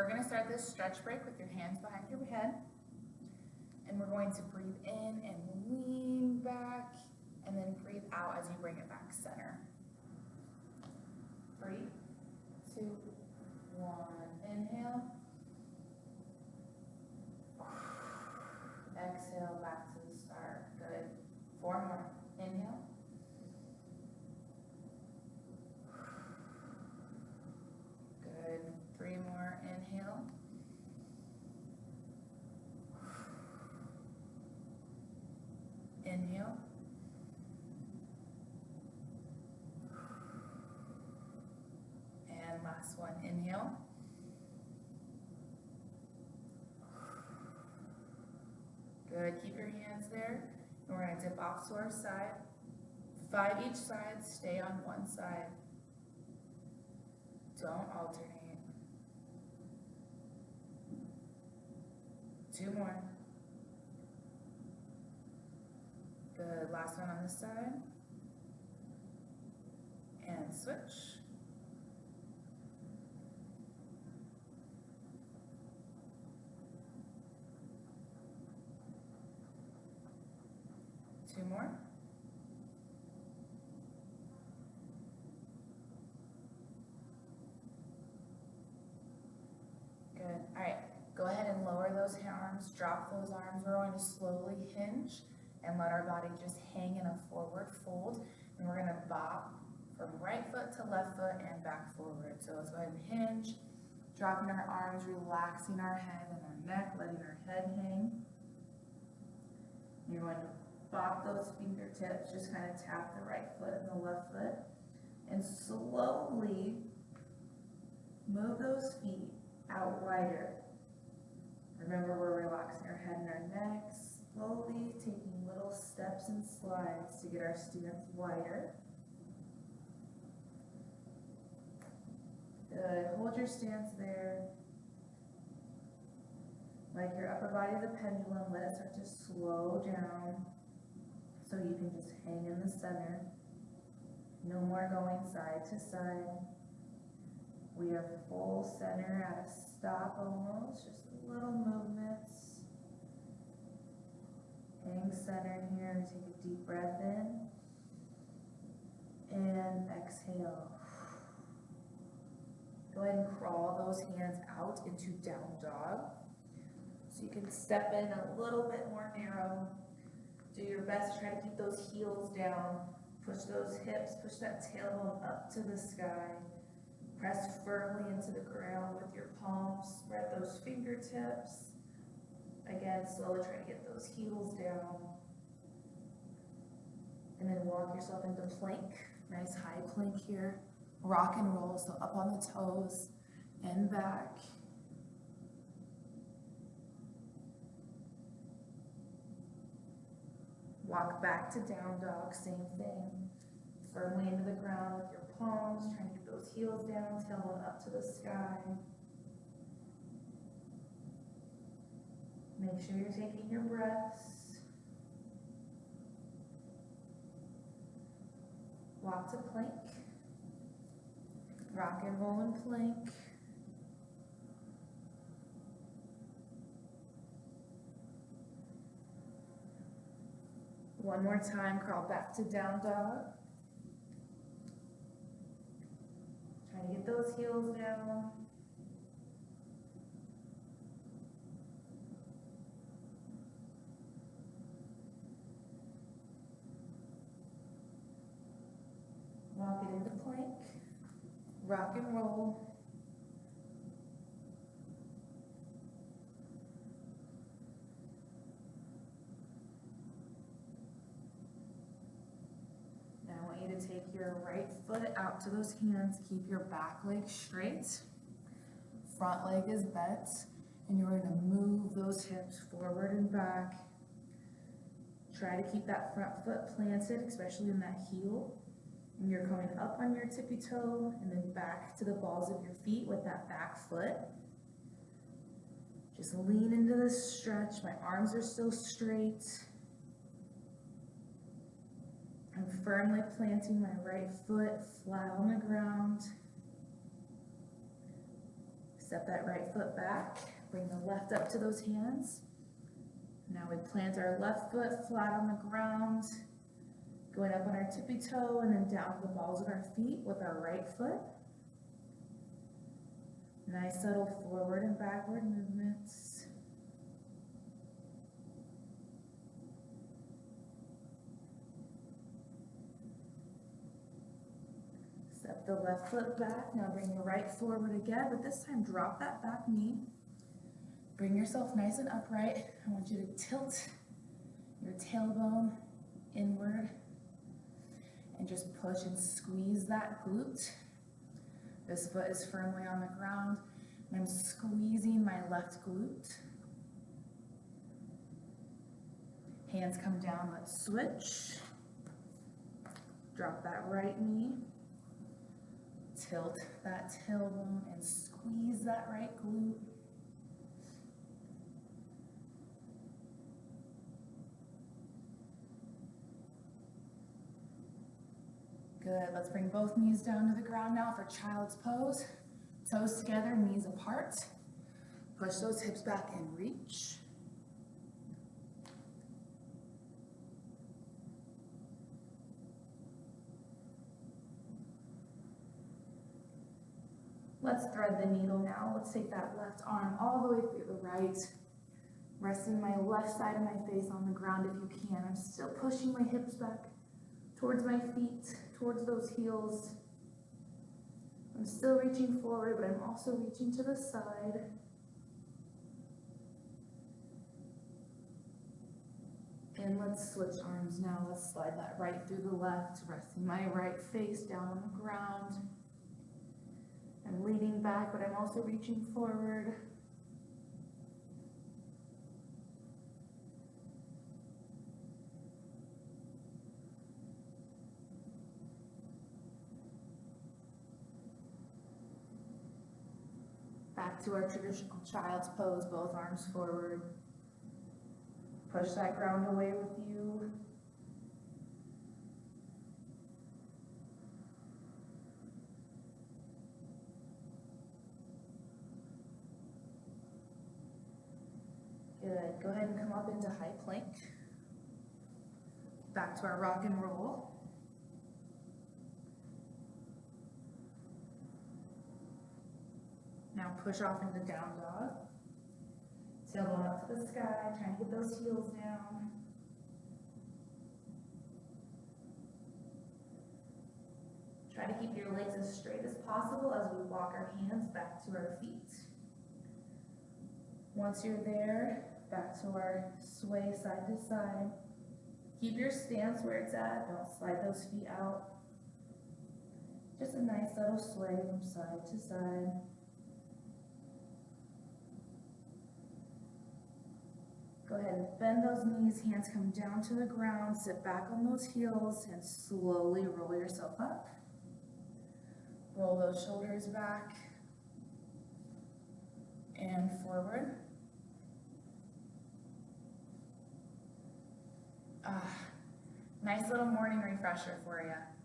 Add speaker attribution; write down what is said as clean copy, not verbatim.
Speaker 1: we're gonna start this stretch break with your hands behind your head. And we're going to breathe in and lean back, and then breathe out as you bring it back center. 3, 2, 1, inhale. Exhale, back to the start. Good. 4 more. Inhale. Good. 3 more. Inhale. Inhale. And last one. Inhale. Good. Keep your hands there. And we're going to dip off to our side. 5 each side. Stay on one side. Don't alternate. 2 more. Good. Last one on this side. And switch. Two more. Good. All right. Go ahead and lower those arms. Drop those arms. We're going to slowly hinge and let our body just hang in a forward fold. And we're going to bop from right foot to left foot and back forward. So let's go ahead and hinge. Dropping our arms, relaxing our head and our neck, letting our head hang. You're going to bop those fingertips, just kind of tap the right foot and the left foot, and slowly move those feet out wider. Remember, we're relaxing our head and our neck, slowly taking little steps and slides to get our stance wider. Good. Hold your stance there. Like your upper body is a pendulum, let it start to slow down. So you can just hang in the center. No more going side to side. We are full center at a stop almost, just little movements. Hang center here, take a deep breath in. And exhale. Go ahead and crawl those hands out into down dog. So you can step in a little bit more narrow. Do your best to try to keep those heels down. Push those hips, push that tailbone up to the sky. Press firmly into the ground with your palms. Spread those fingertips. Again, slowly try to get those heels down. And then walk yourself into plank. Nice high plank here. Rock and roll, so up on the toes and back. Walk back to down dog, same thing. Firmly into the ground with your palms, trying to get those heels down, tailbone up to the sky. Make sure you're taking your breaths. Walk to plank. Rock and roll in plank. One more time, crawl back to down dog. Try to get those heels down. Walk it into plank. Rock and roll. Now I want you to take your right foot out to those hands. Keep your back leg straight. Front leg is bent. And you're going to move those hips forward and back. Try to keep that front foot planted, especially in that heel. And you're coming up on your tippy toe and then back to the balls of your feet with that back foot. Just lean into this stretch. My arms are still straight. I'm firmly planting my right foot flat on the ground. Step that right foot back, bring the left up to those hands. Now we plant our left foot flat on the ground, going up on our tippy toe and then down to the balls of our feet with our right foot. Nice subtle forward and backward movements. Step the left foot back, now bring your right forward again, but this time drop that back knee. Bring yourself nice and upright. I want you to tilt your tailbone inward and just push and squeeze that glute. This foot is firmly on the ground and I'm squeezing my left glute. Hands come down, let's switch. Drop that right knee. Tilt that tailbone and squeeze that right glute. Good, let's bring both knees down to the ground now for child's pose. Toes together, knees apart. Push those hips back and reach. Let's thread the needle now. Let's take that left arm all the way through the right. Resting my left side of my face on the ground if you can. I'm still pushing my hips back towards my feet, towards those heels. I'm still reaching forward, but I'm also reaching to the side. And let's switch arms now. Let's slide that right through the left, resting my right face down on the ground. I'm leaning back, but I'm also reaching forward. Back to our traditional child's pose, both arms forward. Push that ground away with you. Good, go ahead and come up into high plank. Back to our rock and roll. Now push off into down dog. Tailbone up to the sky, trying to get those heels down. Try to keep your legs as straight as possible as we walk our hands back to our feet. Once you're there, back to our sway side to side. Keep your stance where it's at, don't slide those feet out. Just a nice little sway from side to side. Go ahead and bend those knees, hands come down to the ground, sit back on those heels and slowly roll yourself up. Roll those shoulders back and forward. Nice little morning refresher for you.